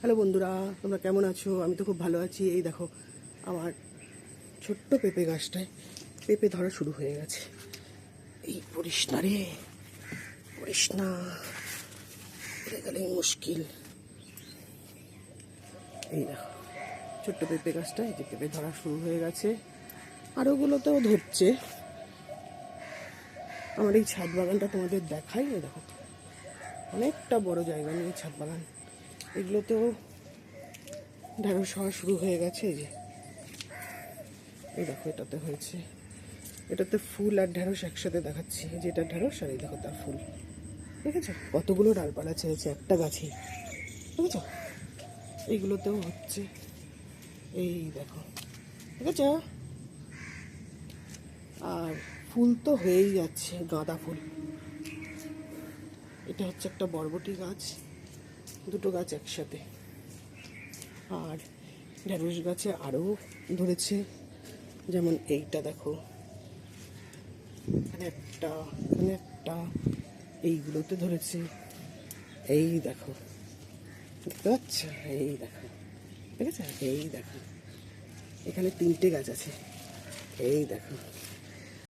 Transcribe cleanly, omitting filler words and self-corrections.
Hello বন্ধুরা, তোমরা কেমন আছো? আমি তো খুব ভালো আছি। এই দেখো আমার ছোট্ট পেঁপে গাছটায় পেঁপে ধরা শুরু হয়ে গেছে। এই পড়িস না রে, পড়িস না, পড়ে গেলেই মুশকিল। এই দেখো ছোট্ট পেঁপে গাছটায় যে পেঁপে ধরা শুরু হয়ে গেছে, আর ওগুলোতেও ধরছে। আমার এই ছাদ বাগানটা তোমাদের দেখাই। এই দেখো অনেকটা বড় জায়গা নিয়ে ছাদ বাগান, এগুলোতেও ঢেঁড়স হওয়া শুরু হয়ে গেছে। এই দেখো এটাতে হয়েছে, এটাতে ফুল আর ঢেঁড়স একসাথে দেখাচ্ছি। যেটা ঢেঁড়স আর এই দেখো তার ফুল, দেখেছো কতগুলো ডালপালা ছেড়েছে একটা গাছে, দেখেছো? এইগুলোতেও হচ্ছে, এই দেখো, দেখেছ? আর ফুল তো হয়েই যাচ্ছে, গাঁদা ফুল। এটা হচ্ছে একটা বরবটি গাছ, দুটো গাছ একসাথে। আর ঢেঁড়স গাছে আরও ধরেছে, যেমন এইটা দেখো, এখানে একটা, এখানে একটা, এইগুলোতে ধরেছে। এই দেখো, দেখতে পাচ্ছ? এই দেখো, দেখেছ? এই দেখো, এখানে 3টে গাছ আছে। এই দেখো,